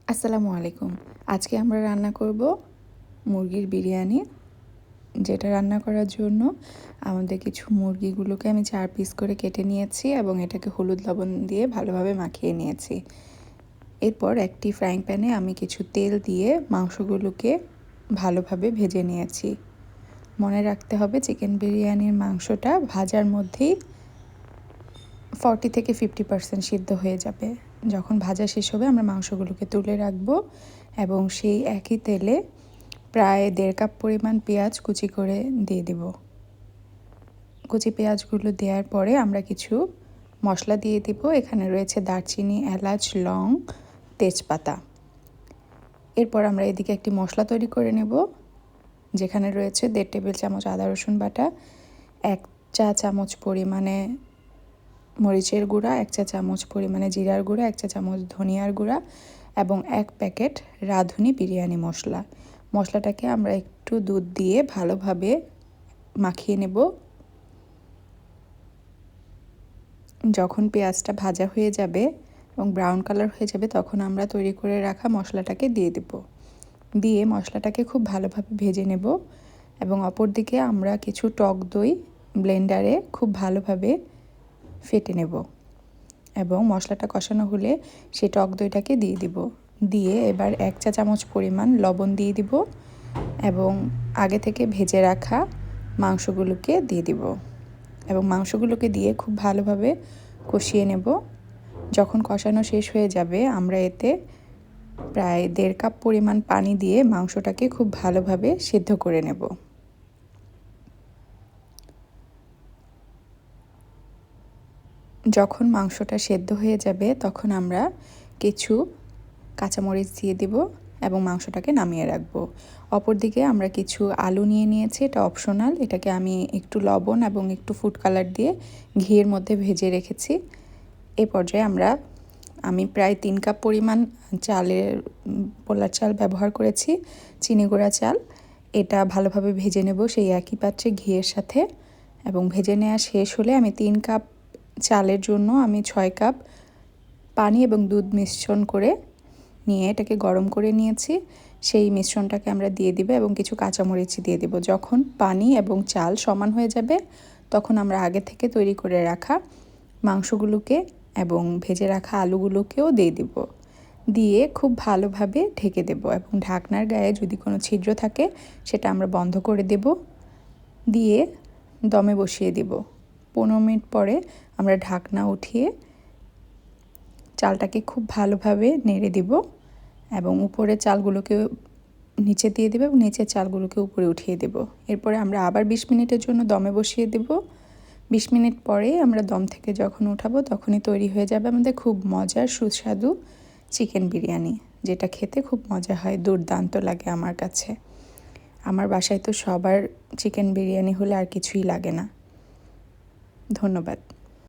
আসসালামু আলাইকুম। আজকে আমরা রান্না করব মুরগির বিরিয়ানি। যেটা রান্না করার জন্য আমাদের কিছু মুরগিগুলোকে আমি 4 পিস করে কেটে নিয়েছি এবং এটাকে হলুদ লবণ দিয়ে ভালোভাবে মাখিয়ে নিয়েছি। এরপর একটি ফ্রাইং প্যানে আমি কিছু তেল দিয়ে মাংসগুলোকে ভালোভাবে ভেজে নিয়েছি। মনে রাখতে হবে চিকেন বিরিয়ানির মাংসটা ভাজার মধ্যেই 40 থেকে 50% সিদ্ধ হয়ে যাবে। যখন ভাজা শেষ হবে আমরা মাংসগুলোকে তুলে রাখবো এবং সেই একই তেলে প্রায় 1.5 কাপ পরিমাণ পেঁয়াজ কুচি করে দিয়ে দেব। কুচি পেঁয়াজগুলো দেওয়ার পরে আমরা কিছু মশলা দিয়ে দিব। এখানে রয়েছে দারচিনি, এলাচ, লং, তেজপাতা। এরপর আমরা এদিকে একটি মশলা তৈরি করে নেব, যেখানে রয়েছে 1.5 টেবিল চামচ আদা রসুন বাটা, 1 চা চামচ পরিমাণে মরিচের গুঁড়া, 1 চা চামচ পরিমাণে জিরার গুঁড়া, 1 চা চামচ ধনিয়ার গুঁড়া এবং 1 প্যাকেট রাঁধুনি বিরিয়ানি মশলা। মশলাটাকে আমরা একটু দুধ দিয়ে ভালোভাবে মাখিয়ে নেব। যখন পেঁয়াজটা ভাজা হয়ে যাবে এবং ব্রাউন কালার হয়ে যাবে তখন আমরা তৈরি করে রাখা মশলাটাকে দিয়ে দেব। দিয়ে মশলাটাকে খুব ভালোভাবে ভেজে নেব এবং অপর দিকে আমরা কিছু টক দই ব্লেন্ডারে খুব ভালোভাবে ফেটে নেব এবং মশলাটা কষানো হলে সেই টক দইটাকে দিয়ে দিব। দিয়ে এবার 1 চা চামচ পরিমাণ লবণ দিয়ে দিব এবং আগে থেকে ভেজে রাখা মাংসগুলোকে দিয়ে দিব এবং মাংসগুলোকে দিয়ে খুব ভালোভাবে কষিয়ে নেব। যখন কষানো শেষ হয়ে যাবে আমরা এতে প্রায় 1.5 কাপ পরিমাণ পানি দিয়ে মাংসটাকে খুব ভালোভাবে সিদ্ধ করে নেব। যখন মাংসটা সেদ্ধ হয়ে যাবে তখন আমরা কিছু কাঁচামরিচ দিয়ে দিব এবং মাংসটাকে নামিয়ে রাখবো। অপরদিকে আমরা কিছু আলু নিয়ে নিয়েছি, এটা অপশনাল। এটাকে আমি একটু লবণ এবং একটু ফুড কালার দিয়ে ঘিয়ের মধ্যে ভেজে রেখেছি। এই পর্যায়ে আমি প্রায় 3 কাপ পরিমাণ পোলার চাল ব্যবহার করেছি, চিনি গুঁড়া চাল। এটা ভালোভাবে ভেজে নেব সেই একই পাত্রে ঘিয়ের সাথে এবং ভেজে নেওয়া শেষ হলে আমি 3 কাপ চালের জন্য আমি 6 কাপ পানি এবং দুধ মিশ্রণ করে নিয়ে এটাকে গরম করে নিয়েছি। সেই মিশ্রণটাকে আমরা দিয়ে দিব এবং কিছু কাঁচামরিচ দিয়ে দিব। যখন পানি এবং চাল সমান হয়ে যাবে তখন আমরা আগে থেকে তৈরি করে রাখা মাংসগুলোকে এবং ভেজে রাখা আলুগুলোকেও দিয়ে দিব। দিয়ে খুব ভালোভাবে ঢেকে দেব এবং ঢাকনার গায়ে যদি কোনো ছিদ্র থাকে সেটা আমরা বন্ধ করে দেব। দিয়ে দমে বসিয়ে দেব। 15 মিনিট পরে আমরা ঢাকনা উঠিয়ে চালটাকে খুব ভালোভাবে নেড়ে দিব এবং উপরে চালগুলোকে নিচে দিয়ে দেব এবং নিচের চালগুলোকে উপরে উঠিয়ে দেব। এরপরে আমরা আবার 20 মিনিটের জন্য দমে বসিয়ে দেব। 20 মিনিট পরে আমরা দম থেকে যখন উঠাবো তখনই তৈরি হয়ে যাবে আমাদের খুব মজার সুস্বাদু চিকেন বিরিয়ানি, যেটা খেতে খুব মজা হয়, দুর্দান্ত লাগে আমার কাছে। আমার বাসায় তো সবার চিকেন বিরিয়ানি হলে আর কিছুই লাগে না। ধন্যবাদ।